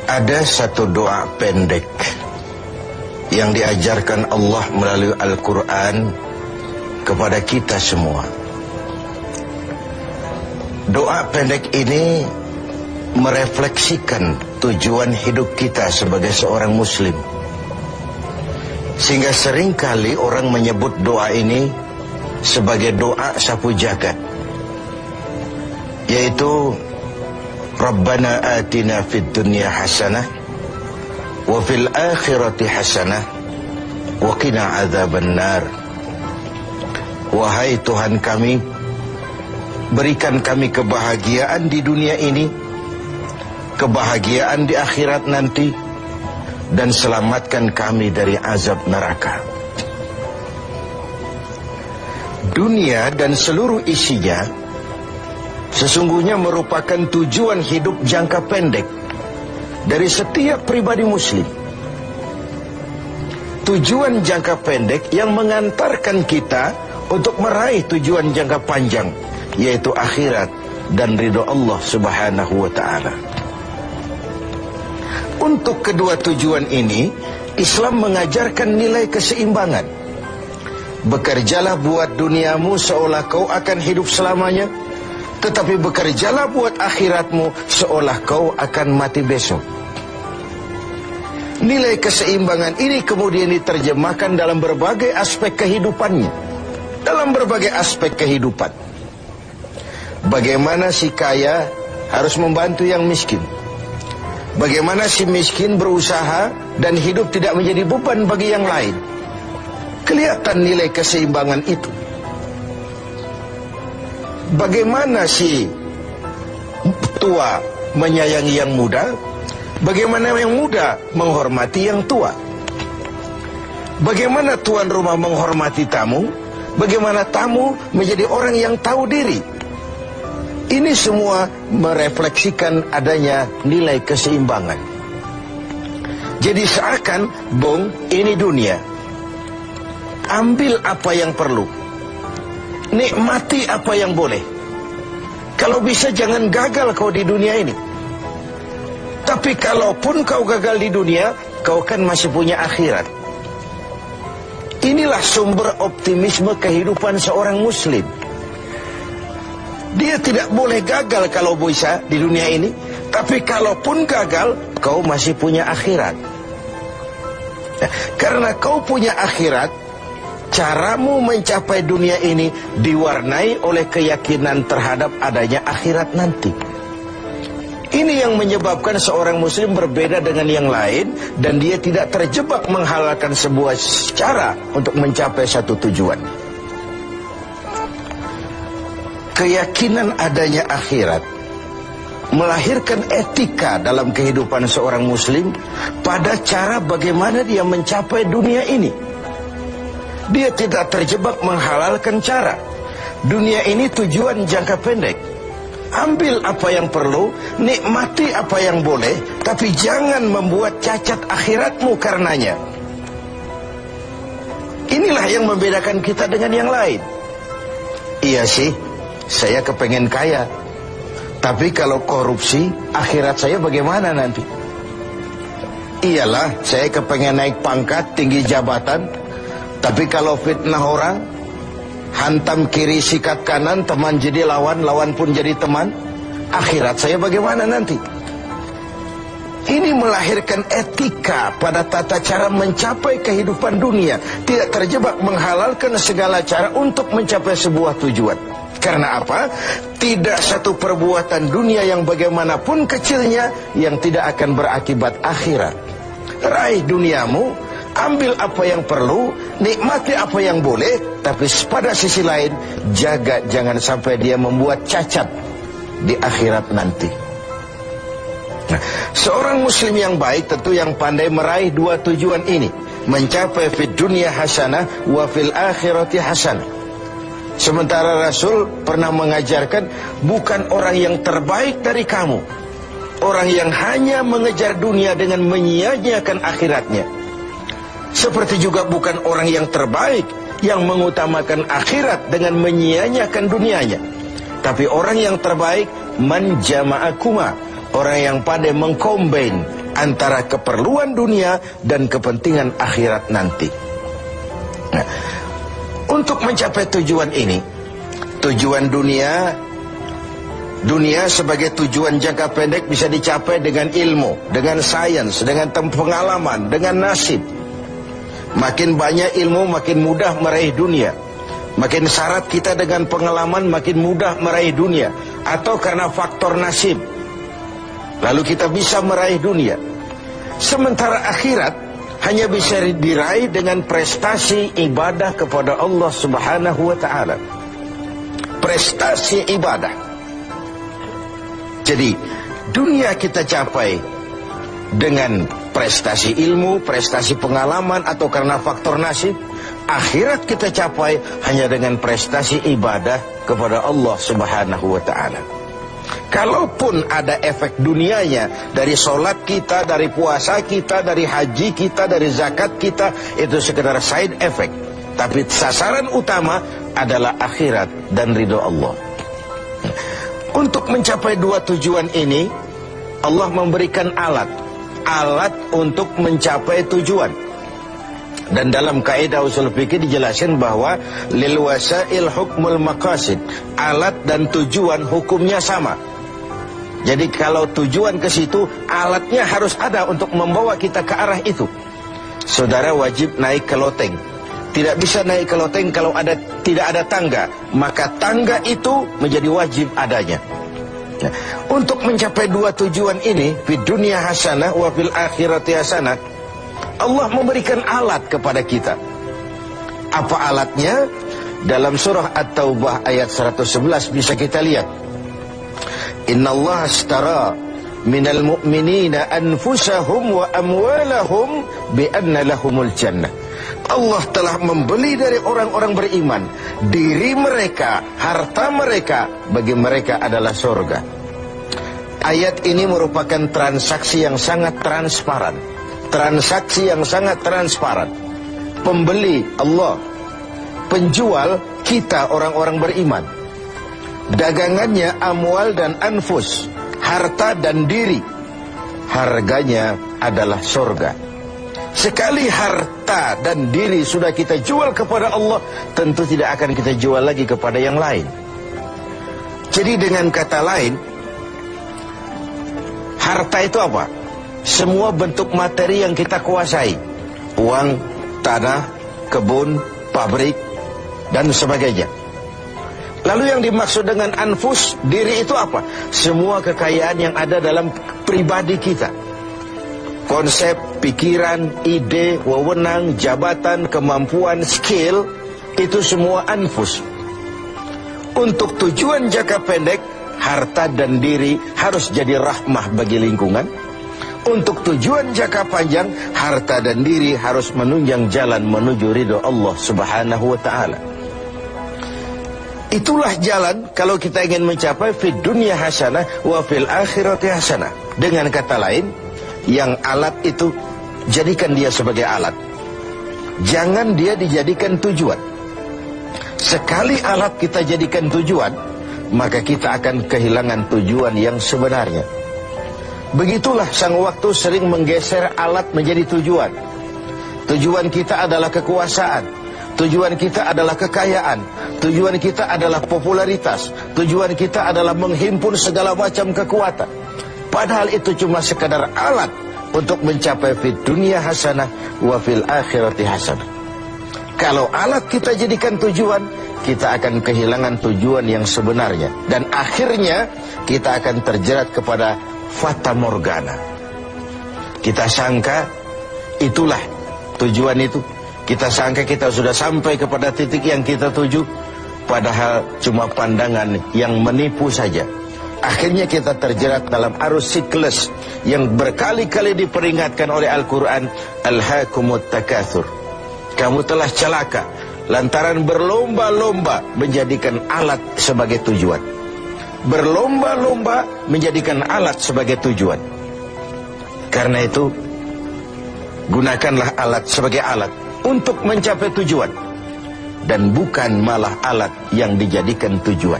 Ada satu doa pendek yang diajarkan Allah melalui Al-Quran kepada kita semua. Doa pendek ini merefleksikan tujuan hidup kita sebagai seorang muslim. Sehingga seringkali orang menyebut doa ini sebagai doa sapu jagat, yaitu Rabbana atina fid dunya hasanah wa fil akhirati hasanah wa qina adzabannar. Wahai Tuhan kami, berikan kami kebahagiaan di dunia ini, kebahagiaan di akhirat nanti, dan selamatkan kami dari azab neraka. Dunia dan seluruh isinya sesungguhnya merupakan tujuan hidup jangka pendek dari setiap pribadi muslim. Tujuan jangka pendek yang mengantarkan kita untuk meraih tujuan jangka panjang, yaitu akhirat dan ridho Allah Subhanahu wa ta'ala. Untuk kedua tujuan ini, Islam mengajarkan nilai keseimbangan. Bekerjalah buat duniamu seolah kau akan hidup selamanya, tetapi bekerjalah buat akhiratmu seolah kau akan mati besok. Nilai keseimbangan ini kemudian diterjemahkan dalam berbagai aspek kehidupannya. Dalam berbagai aspek kehidupan. Bagaimana si kaya harus membantu yang miskin. Bagaimana si miskin berusaha dan hidup tidak menjadi beban bagi yang lain. Kelihatan nilai keseimbangan itu. Bagaimana si tua menyayangi yang muda, bagaimana yang muda menghormati yang tua. Bagaimana tuan rumah menghormati tamu, bagaimana tamu menjadi orang yang tahu diri. Ini semua merefleksikan adanya nilai keseimbangan. Jadi seakan, Bung, ini dunia. Ambil apa yang perlu, nikmati apa yang boleh. Kalau bisa jangan gagal kau di dunia ini. Tapi kalaupun kau gagal di dunia, kau kan masih punya akhirat. Inilah sumber optimisme kehidupan seorang muslim. Dia tidak boleh gagal kalau bisa di dunia ini. Tapi kalaupun gagal, kau masih punya akhirat. Karena kau punya akhirat, caramu mencapai dunia ini diwarnai oleh keyakinan terhadap adanya akhirat nanti. Ini yang menyebabkan seorang muslim berbeda dengan yang lain, dan dia tidak terjebak menghalalkan sebuah cara untuk mencapai satu tujuan. Keyakinan adanya akhirat melahirkan etika dalam kehidupan seorang muslim pada cara bagaimana dia mencapai dunia ini. Dia tidak terjebak menghalalkan cara. Dunia ini tujuan jangka pendek. Ambil apa yang perlu, nikmati apa yang boleh, tapi jangan membuat cacat akhiratmu karenanya. Inilah yang membedakan kita dengan yang lain. Iya sih, saya kepengen kaya, tapi kalau korupsi, akhirat saya bagaimana nanti? Iyalah, saya kepengen naik pangkat, tinggi jabatan, tapi kalau fitnah orang, hantam kiri sikat kanan, teman jadi lawan, lawan pun jadi teman, akhirat saya bagaimana nanti? Ini melahirkan etika pada tata cara mencapai kehidupan dunia. Tidak terjebak menghalalkan segala cara untuk mencapai sebuah tujuan. Karena apa? Tidak satu perbuatan dunia yang bagaimanapun kecilnya yang tidak akan berakibat akhirat. Raih duniamu, ambil apa yang perlu, nikmati apa yang boleh, tapi pada sisi lain, jaga jangan sampai dia membuat cacat di akhirat nanti. Nah, seorang muslim yang baik tentu yang pandai meraih dua tujuan ini. Mencapai fid dunya hasanah wa fil akhirati hasanah. Sementara Rasul pernah mengajarkan, bukan orang yang terbaik dari kamu orang yang hanya mengejar dunia dengan menyia-nyiakan akhiratnya. Seperti juga bukan orang yang terbaik yang mengutamakan akhirat dengan menyia-nyiakan dunianya. Tapi orang yang terbaik man jama'akuma, orang yang pandai mengcombine antara keperluan dunia dan kepentingan akhirat nanti. Nah, untuk mencapai tujuan ini, tujuan dunia sebagai tujuan jangka pendek bisa dicapai dengan ilmu, dengan sains, dengan pengalaman, dengan nasib. Makin banyak ilmu, makin mudah meraih dunia. Makin syarat kita dengan pengalaman, makin mudah meraih dunia. Atau karena faktor nasib, lalu kita bisa meraih dunia. Sementara akhirat hanya bisa diraih dengan prestasi ibadah kepada Allah Subhanahu wa ta'ala. Prestasi ibadah. Jadi dunia kita capai dengan prestasi ilmu, prestasi pengalaman, atau karena faktor nasib. Akhirat kita capai hanya dengan prestasi ibadah kepada Allah Subhanahu wa ta'ala. Kalaupun ada efek dunianya, dari sholat kita, dari puasa kita, dari haji kita, dari zakat kita, itu sekedar side effect. Tapi sasaran utama adalah akhirat dan ridho Allah. Untuk mencapai dua tujuan ini, Allah memberikan alat untuk mencapai tujuan. Dan dalam kaidah usul fikih dijelaskan bahwa lil wasail hukmul maqasid, alat dan tujuan hukumnya sama. Jadi kalau tujuan ke situ, alatnya harus ada untuk membawa kita ke arah itu. Saudara wajib naik ke loteng. Tidak bisa naik ke loteng kalau tidak ada tangga, maka tangga itu menjadi wajib adanya. Nah, untuk mencapai dua tujuan ini, fid dunya hasanah wa fil akhirati hasanah, Allah memberikan alat kepada kita. Apa alatnya? Dalam surah At-Taubah ayat 111 bisa kita lihat. Innallaha ashtara minal mu'minina anfusahum wa amwalahum bi anna lahumul jannah. Allah telah membeli dari orang-orang beriman diri mereka, harta mereka, bagi mereka adalah surga. Ayat ini merupakan transaksi yang sangat transparan. Transaksi yang sangat transparan. Pembeli Allah, penjual kita orang-orang beriman. Dagangannya amwal dan anfus, harta dan diri. Harganya adalah surga. Sekali harta dan diri sudah kita jual kepada Allah, tentu tidak akan kita jual lagi kepada yang lain. Jadi dengan kata lain, harta itu apa? Semua bentuk materi yang kita kuasai. Uang, tanah, kebun, pabrik, dan sebagainya. Lalu yang dimaksud dengan anfus, diri itu apa? Semua kekayaan yang ada dalam pribadi kita. Konsep, pikiran, ide, wewenang, jabatan, kemampuan, skill, itu semua anfus. Untuk tujuan jangka pendek, harta dan diri harus jadi rahmah bagi lingkungan. Untuk tujuan jangka panjang, harta dan diri harus menunjang jalan menuju ridho Allah Subhanahu wa ta'ala. Itulah jalan kalau kita ingin mencapai fid dunya hasanah wa fil akhirati hasanah. Dengan kata lain, yang alat itu jadikan dia sebagai alat. Jangan dia dijadikan tujuan. Sekali alat kita jadikan tujuan, maka kita akan kehilangan tujuan yang sebenarnya. Begitulah sang waktu sering menggeser alat menjadi tujuan. Tujuan kita adalah kekuasaan. Tujuan kita adalah kekayaan. Tujuan kita adalah popularitas. Tujuan kita adalah menghimpun segala macam kekuatan. Padahal itu cuma sekadar alat untuk mencapai fid dunya hasanah wa fil akhirati hasanah. Kalau alat kita jadikan tujuan, kita akan kehilangan tujuan yang sebenarnya. Dan akhirnya kita akan terjerat kepada fata morgana. Kita sangka itulah tujuan itu. Kita sangka kita sudah sampai kepada titik yang kita tuju, padahal cuma pandangan yang menipu saja. Akhirnya kita terjerat dalam arus siklus yang berkali-kali diperingatkan oleh Al-Quran. Alhaakumut takatsur. Kamu telah celaka lantaran berlomba-lomba menjadikan alat sebagai tujuan. Berlomba-lomba menjadikan alat sebagai tujuan. Karena itu, gunakanlah alat sebagai alat untuk mencapai tujuan, dan bukan malah alat yang dijadikan tujuan.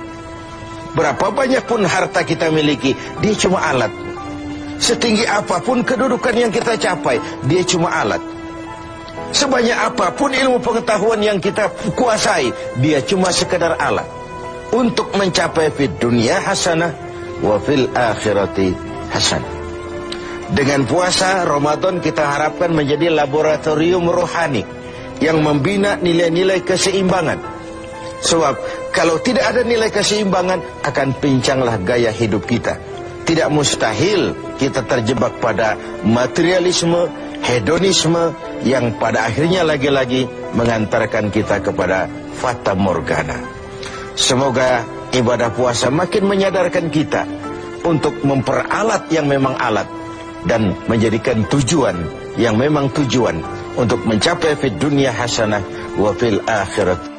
Berapa banyak pun harta kita miliki, dia cuma alat. Setinggi apapun kedudukan yang kita capai, dia cuma alat. Sebanyak apapun ilmu pengetahuan yang kita kuasai, dia cuma sekedar alat untuk mencapai fid dunia hasanah wa fil akhirati hasanah. Dengan puasa Ramadan kita harapkan menjadi laboratorium rohani yang membina nilai-nilai keseimbangan. Sebab kalau tidak ada nilai keseimbangan, akan pincanglah gaya hidup kita. Tidak mustahil kita terjebak pada materialisme, hedonisme yang pada akhirnya lagi-lagi mengantarkan kita kepada fata morgana. Semoga ibadah puasa makin menyadarkan kita untuk memperalat yang memang alat dan menjadikan tujuan yang memang tujuan untuk mencapai fid dunia hasanah wa fil akhirat